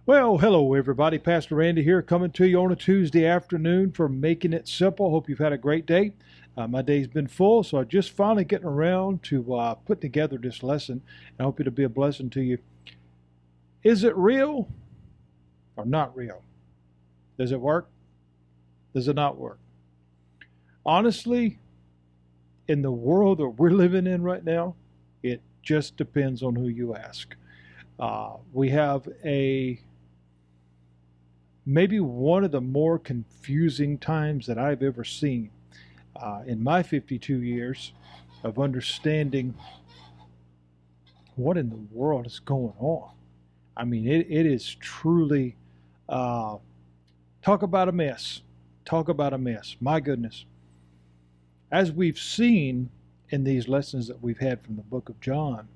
Well, hello everybody. Pastor Randy here, coming to you on a Tuesday afternoon for Making It Simple. Hope you've had a great day. My day's been full, so I'm just finally getting around to putting together this lesson. I hope it'll be a blessing to you. Is it real or not real? Does it work? Does it not work? Honestly, in the world that we're living in right now, it just depends on who you ask. We have maybe one of the more confusing times that I've ever seen in my 52 years of understanding what in the world is going on. I mean, it is truly, talk about a mess. Talk about a mess. My goodness. As we've seen in these lessons that we've had from the book of John,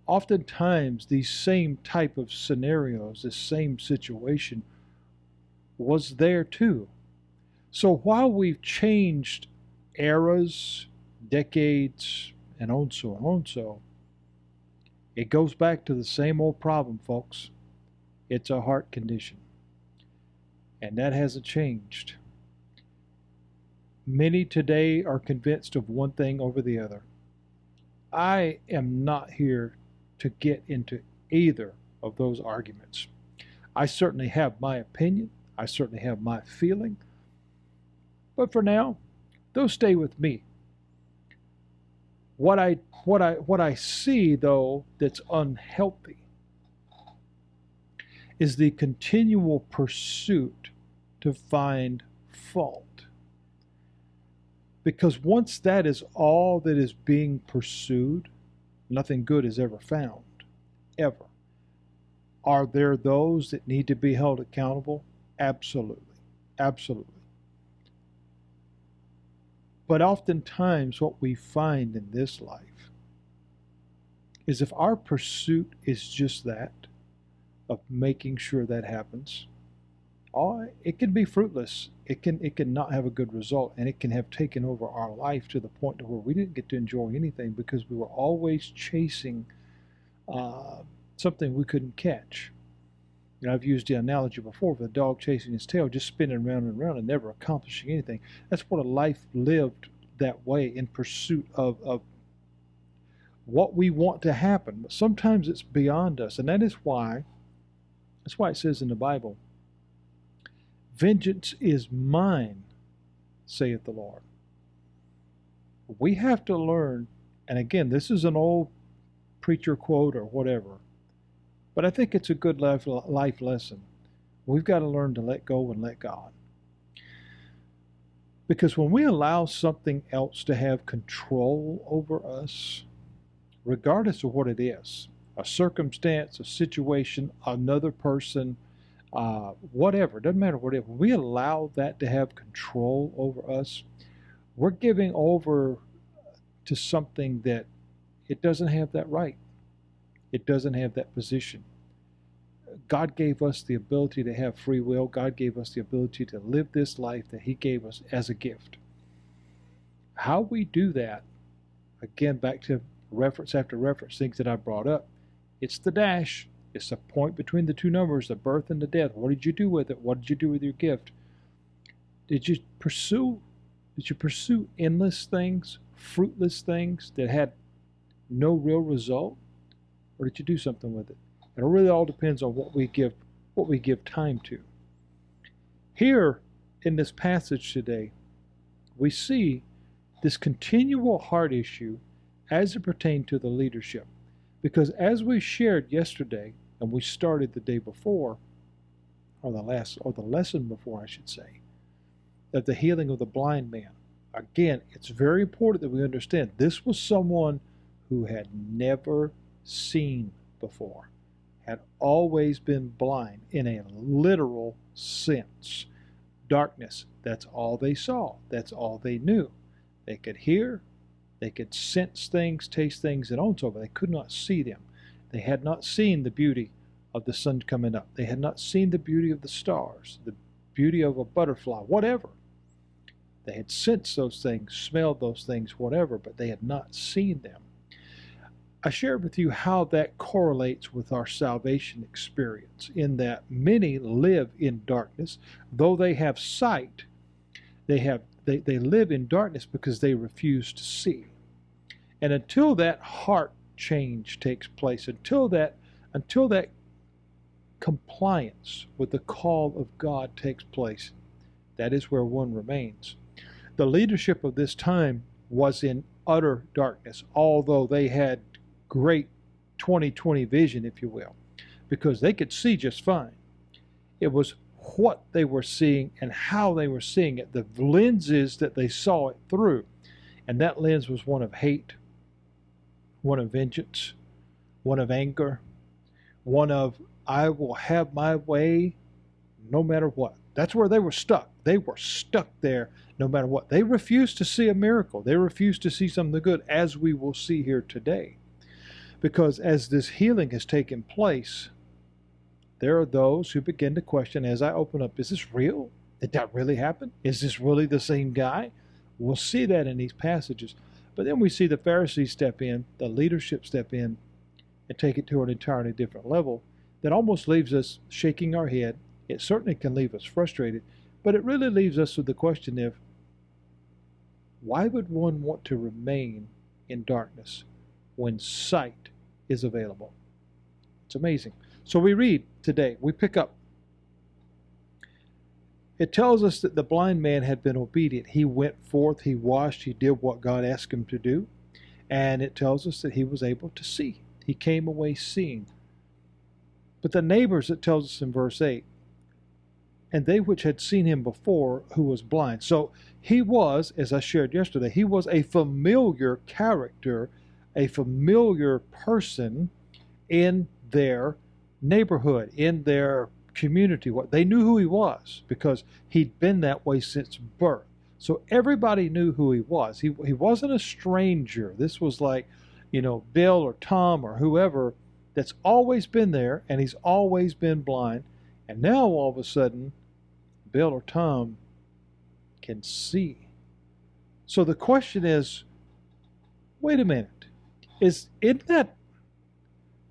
oftentimes these same type of scenarios, this same situation was there too. So while we've changed eras, decades, and on so, it goes back to the same old problem, folks. It's a heart condition. And that hasn't changed. Many today are convinced of one thing over the other. I am not here to get into either of those arguments. I certainly have my opinion. I certainly have my feeling. But for now, those stay with me. What I see, though, that's unhealthy is the continual pursuit to find fault. Because once that is all that is being pursued, nothing good is ever found, ever. Are there those that need to be held accountable? Absolutely. Absolutely. But oftentimes what we find in this life is if our pursuit is just that, of making sure that happens, it can be fruitless. It can not have a good result, and it can have taken over our life to the point to where we didn't get to enjoy anything because we were always chasing something we couldn't catch. You know, I've used the analogy before of a dog chasing his tail, just spinning around and around and never accomplishing anything. That's what a life lived that way, in pursuit of what we want to happen. But sometimes it's beyond us, and that's why it says in the Bible, "Vengeance is mine, saith the Lord." We have to learn, and again, this is an old preacher quote or whatever, but I think it's a good life lesson. We've got to learn to let go and let God. Because when we allow something else to have control over us, regardless of what it is, a circumstance, a situation, another person, whatever, doesn't matter what it is, we allow that to have control over us, we're giving over to something that it doesn't have that right. It doesn't have that position. God gave us the ability to have free will. God gave us the ability to live this life that He gave us as a gift. How we do that, again, back to reference after reference, things that I brought up, it's the dash. It's the point between the two numbers, the birth and the death. What did you do with it? What did you do with your gift? Did you pursue endless things, fruitless things that had no real result? Or did you do something with it? And it really all depends on what we give time to. Here in this passage today, we see this continual heart issue as it pertains to the leadership. Because as we shared yesterday, and we started the day before, or the lesson before, I should say, of the healing of the blind man. Again, it's very important that we understand this was someone who had never seen before, had always been blind in a literal sense. Darkness, that's all they saw, that's all they knew. They could hear, they could sense things, taste things, and on so, but they could not see them. They had not seen the beauty of the sun coming up. They had not seen the beauty of the stars, the beauty of a butterfly, whatever. They had sensed those things, smelled those things, whatever, but they had not seen them. I shared with you how that correlates with our salvation experience, in that many live in darkness. Though they have sight, they live in darkness because they refuse to see. And until that heart change takes place, until that compliance with the call of God takes place, that is where one remains. The leadership of this time was in utter darkness, although they had great 2020 vision, if you will, because they could see just fine. It was what they were seeing and how they were seeing it, the lenses that they saw it through. And that lens was one of hate, one of vengeance, one of anger, one of, I will have my way no matter what. That's where they were stuck. They were stuck there no matter what. They refused to see a miracle. They refused to see something good, as we will see here today. Because as this healing has taken place, there are those who begin to question, as I open up, is this real? Did that really happen? Is this really the same guy? We'll see that in these passages. But then we see the Pharisees step in, the leadership step in, and take it to an entirely different level that almost leaves us shaking our head. It certainly can leave us frustrated, but it really leaves us with the question of, why would one want to remain in darkness when sight is available? It's amazing. So we read today, we pick up. It tells us that the blind man had been obedient. He went forth, he washed, he did what God asked him to do. And it tells us that he was able to see. He came away seeing. But the neighbors, it tells us in verse 8, and they which had seen him before, who was blind. So he was, as I shared yesterday, he was a familiar character, a familiar person in their neighborhood, in their community. They knew who he was because he'd been that way since birth. So everybody knew who he was. He wasn't a stranger. This was like, Bill or Tom or whoever that's always been there, and he's always been blind. And now all of a sudden, Bill or Tom can see. So the question is, wait a minute, isn't that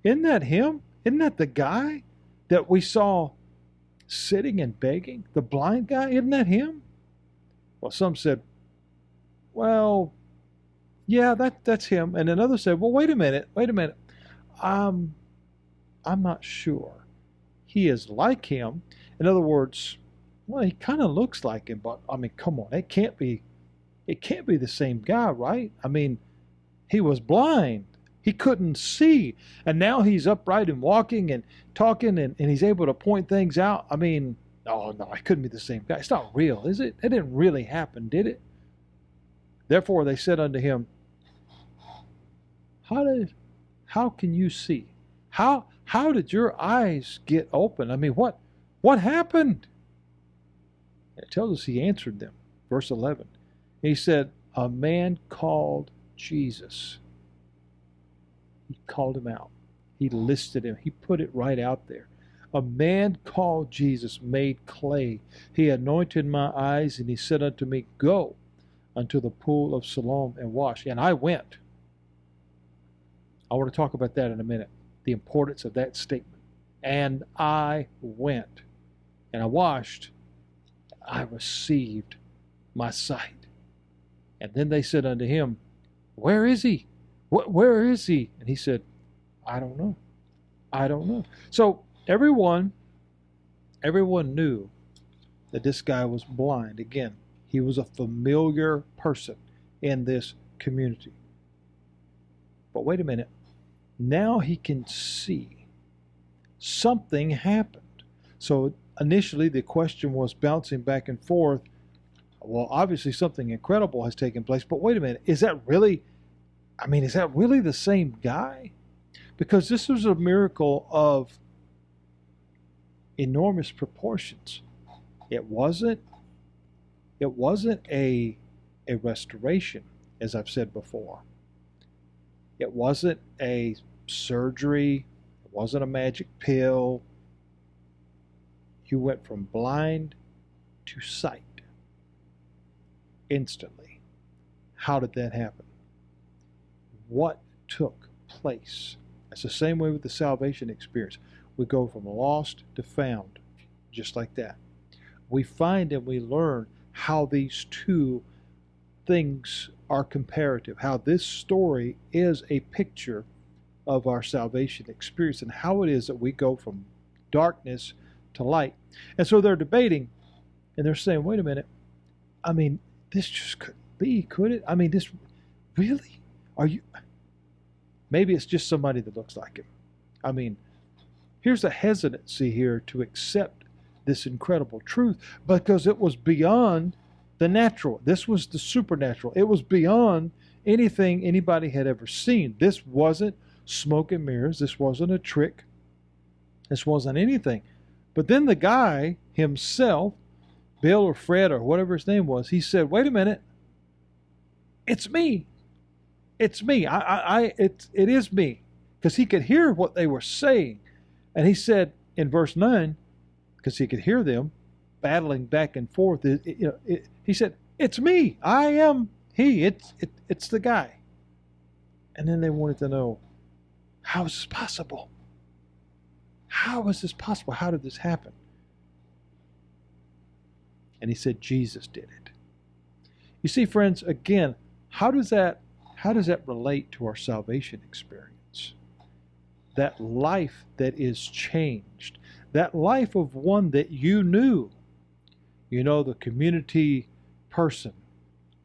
him? Isn't that the guy that we saw sitting and begging? The blind guy, isn't that him? Well, some said, well, yeah, that's him. And another said, well, wait a minute. I'm not sure. He is like him. In other words, well, he kind of looks like him, but I mean, come on, it can't be the same guy, right? I mean, he was blind. He couldn't see. And now he's upright and walking and talking, and he's able to point things out. I mean, oh no, it couldn't be the same guy. It's not real, is it? It didn't really happen, did it? Therefore they said unto him, how can you see? How did your eyes get open? I mean, what happened? It tells us he answered them. Verse 11. He said, a man called Jesus. He called him out. He listed him. He put it right out there. A man called Jesus made clay. He anointed my eyes, and he said unto me, go unto the pool of Siloam and wash. And I went. I want to talk about that in a minute, the importance of that statement. And I went, and I washed. I received my sight. And then they said unto him, where is he? Where is he? And he said, I don't know. I don't know. So everyone knew that this guy was blind. Again, he was a familiar person in this community. But wait a minute. Now he can see. Something happened. So initially the question was bouncing back and forth. Well, obviously something incredible has taken place, but wait a minute. Is that really the same guy? Because this was a miracle of enormous proportions. It wasn't a restoration, as I've said before. It wasn't a surgery. It wasn't a magic pill. You went from blind to sight instantly. How did that happen? What took place. It's the same way with the salvation experience. We go from lost to found, just like that. We find and we learn how these two things are comparative, how this story is a picture of our salvation experience and how it is that we go from darkness to light. And so they're debating and they're saying, wait a minute, I mean, this just couldn't be, could it? I mean, this really? Are you? Maybe it's just somebody that looks like him. I mean, here's a hesitancy here to accept this incredible truth because it was beyond the natural. This was the supernatural. It was beyond anything anybody had ever seen. This wasn't smoke and mirrors. This wasn't a trick. This wasn't anything. But then the guy himself, Bill or Fred or whatever his name was, he said, wait a minute, it's me. It's me. It is me. Because he could hear what they were saying. And he said in verse 9, because he could hear them battling back and forth, he said, it's me. I am he. It's the guy. And then they wanted to know, how is this possible? How is this possible? How did this happen? And he said, Jesus did it. You see, friends, again, how does that relate to our salvation experience? That life that is changed, that life of one that you knew, the community person.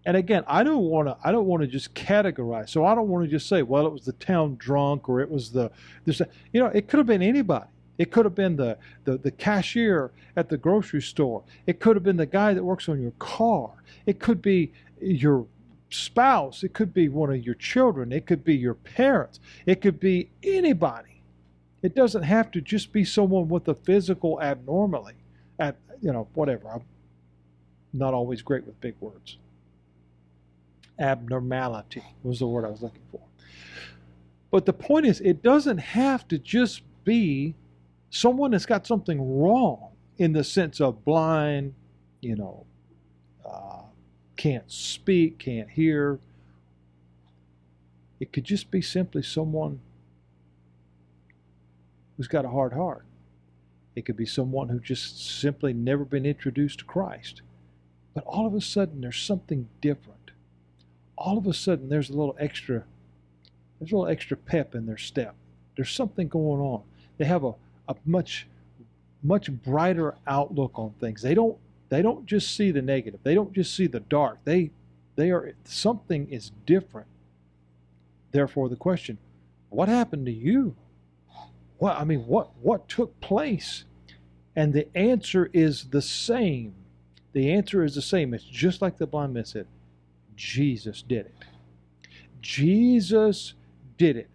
And again, I don't want to just categorize. So I don't want to just say, well, it was the town drunk or it was it could have been anybody. It could have been the cashier at the grocery store. It could have been the guy that works on your car. It could be your spouse. It could be one of your children. It could be your parents. It could be anybody. It doesn't have to just be someone with a physical abnormality. Whatever. I'm not always great with big words. Abnormality was the word I was looking for. But the point is, it doesn't have to just be someone that's got something wrong in the sense of blind, can't speak, can't hear. It could just be simply someone who's got a hard heart. It could be someone who just simply never been introduced to Christ. But all of a sudden, there's something different. All of a sudden, there's a little extra pep in their step. There's something going on. They have a much brighter outlook on things. They don't just see the negative. They don't just see the dark. They are, something is different. Therefore, the question, what happened to you? What took place? And the answer is the same. The answer is the same. It's just like the blind man said. Jesus did it. Jesus did it.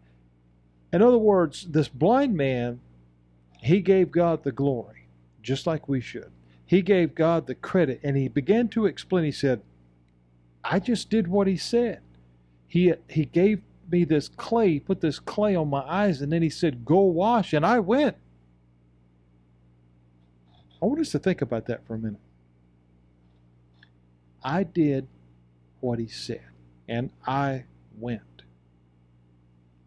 In other words, this blind man, he gave God the glory, just like we should. He gave God the credit, and he began to explain. He said, I just did what he said. He gave me this clay, put this clay on my eyes, and then he said, go wash, and I went. I want us to think about that for a minute. I did what he said, and I went.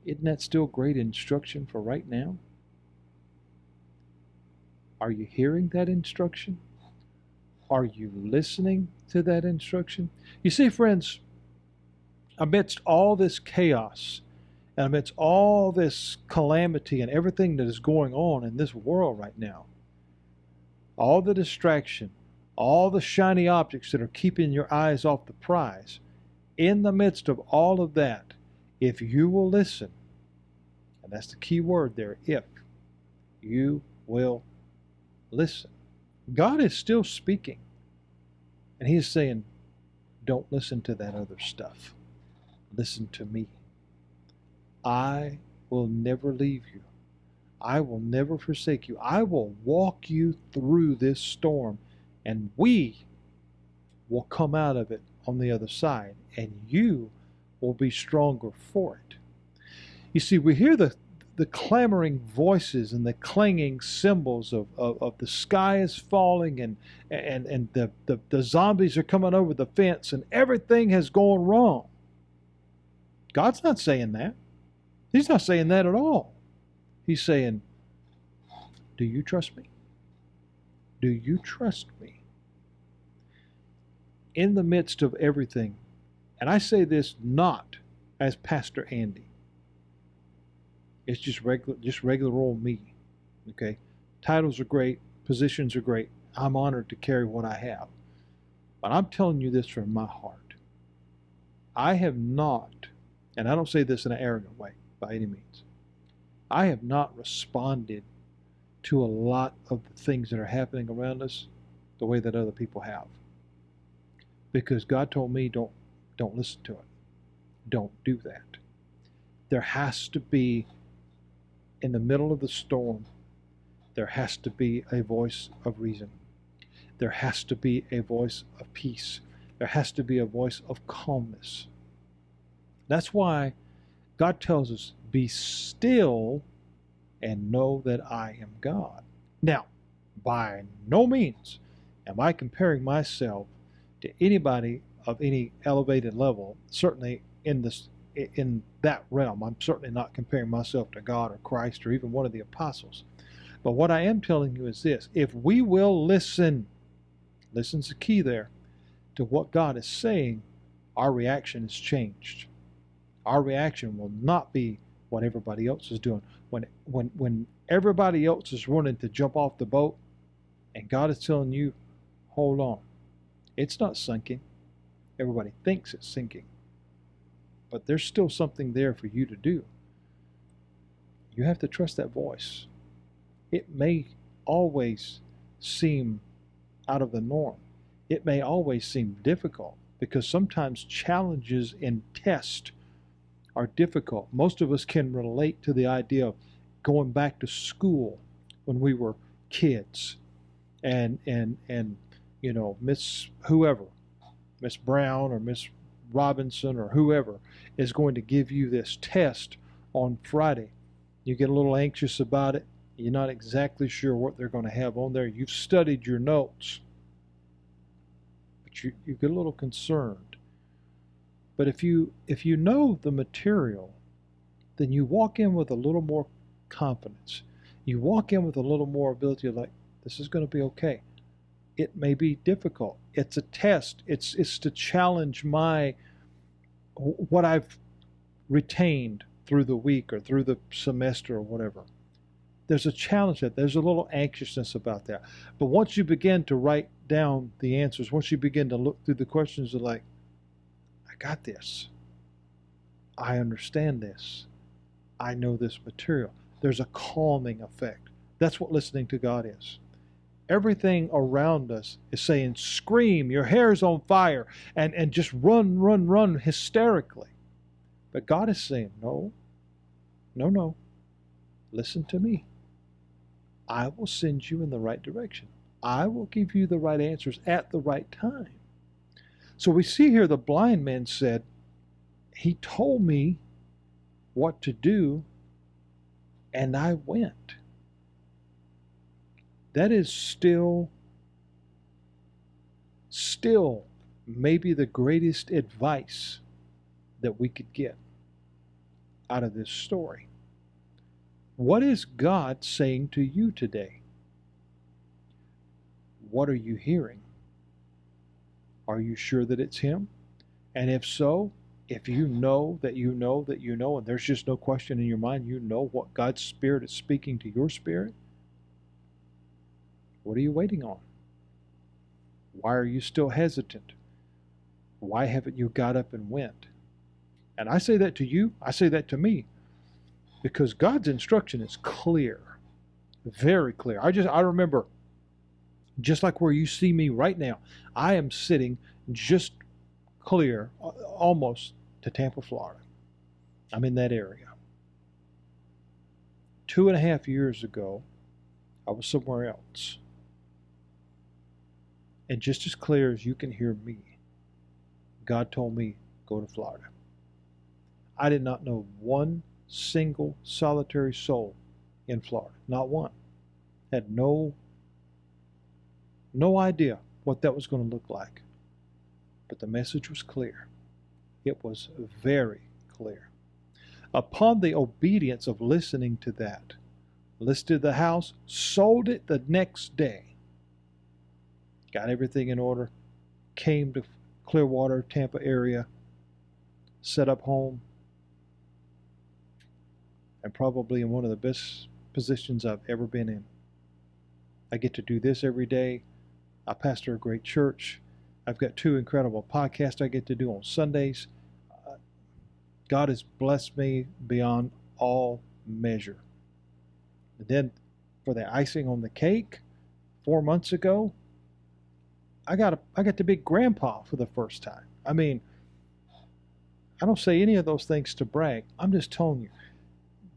Isn't that still great instruction for right now? Are you hearing that instruction? Are you listening to that instruction? You see, friends, amidst all this chaos, and amidst all this calamity and everything that is going on in this world right now, all the distraction, all the shiny objects that are keeping your eyes off the prize, in the midst of all of that, if you will listen, and that's the key word there, if you will listen. God is still speaking, and he is saying, don't listen to that other stuff. Listen to me. I will never leave you. I will never forsake you. I will walk you through this storm, and we will come out of it on the other side, and you will be stronger for it. You see, we hear the clamoring voices and the clanging cymbals of the sky is falling, and the zombies are coming over the fence, and everything has gone wrong. God's not saying that. He's not saying that at all. He's saying, do you trust me? Do you trust me? In the midst of everything, and I say this not as Pastor Andy. It's just regular old me. Okay? Titles are great, positions are great. I'm honored to carry what I have. But I'm telling you this from my heart. I have not, and I don't say this in an arrogant way by any means, I have not responded to a lot of the things that are happening around us the way that other people have. Because God told me don't listen to it. Don't do that. There has to be, in the middle of the storm, there has to be a voice of reason. There has to be a voice of peace. There has to be a voice of calmness. That's why God tells us, be still and know that I am God. Now, by no means am I comparing myself to anybody of any elevated level, certainly in that realm. I'm certainly not comparing myself to God or Christ or even one of the apostles. But what I am telling you is this: if we will listen's the key there, to what God is saying, our reaction is changed. Our reaction will not be what everybody else is doing. When everybody else is running to jump off the boat, and God is telling you, hold on, it's not sinking. Everybody thinks it's sinking. But there's still something there for you to do. You have to trust that voice. It may always seem out of the norm. It may always seem difficult, because sometimes challenges in tests are difficult. Most of us can relate to the idea of going back to school when we were kids, and you know, Miss whoever, Miss Brown or Miss Robinson or whoever is going to give you this test on Friday. You get a little anxious about it. You're not exactly sure what they're going to have on there. You've studied your notes, but you get a little concerned. But if you know the material, then you walk in with a little more confidence. You walk in with a little more ability of like, this is going to be okay. It may be difficult. It's a test. It's to challenge what I've retained through the week or through the semester or whatever. There's a challenge that there's a little anxiousness about that. But once you begin to write down the answers, once you begin to look through the questions, are like, I got this. I understand this. I know this material. There's a calming effect. That's what listening to God is. Everything around us is saying, scream, your hair's on fire, and just run hysterically. But God is saying, no, listen to me. I will send you in the right direction. I will give you the right answers at the right time. So we see here the blind man said, he told me what to do, and I went. That is still maybe the greatest advice that we could get out of this story. What is God saying to you today? What are you hearing? Are you sure that it's Him? And if so, if you know that you know that you know, and there's just no question in your mind, you know what God's Spirit is speaking to your spirit, what are you waiting on? Why are you still hesitant? Why haven't you got up and went? And I say that to you, I say that to me, because God's instruction is clear, very clear. I remember, just like where you see me right now, I am sitting just clear, almost to Tampa, Florida. I'm in that area. 2.5 years ago, I was somewhere else. And just as clear as you can hear me, God told me, go to Florida. I did not know one single solitary soul in Florida. Not one. Had no idea what that was going to look like. But the message was clear. It was very clear. Upon the obedience of listening to that, listed the house, sold it the next day, got everything in order, came to Clearwater, Tampa area, set up home, and probably in one of the best positions I've ever been in. I get to do this every day. I pastor a great church. I've got 2 incredible podcasts I get to do on Sundays. God has blessed me beyond all measure. And then for the icing on the cake, 4 months ago, I got to be grandpa for the first time. I mean, I don't say any of those things to brag. I'm just telling you,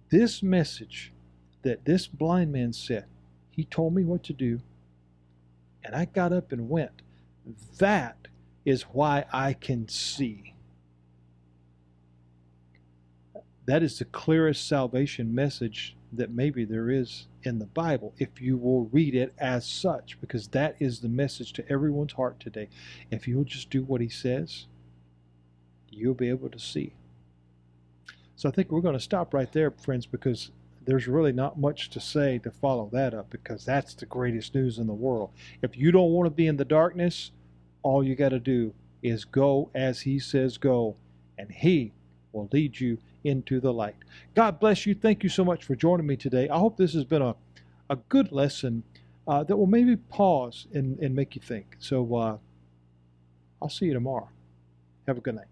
this message that this blind man said, he told me what to do, and I got up and went. That is why I can see. That is the clearest salvation message that maybe there is in the Bible, if you will read it as such, because that is the message to everyone's heart today. If you'll just do what he says, you'll be able to see. So I think we're going to stop right there, friends, because there's really not much to say to follow that up, because that's the greatest news in the world. If you don't want to be in the darkness, all you got to do is go as he says go, and he will lead you into the light. God bless you. Thank you so much for joining me today. I hope this has been a good lesson that will maybe pause and make you think. So I'll see you tomorrow. Have a good night.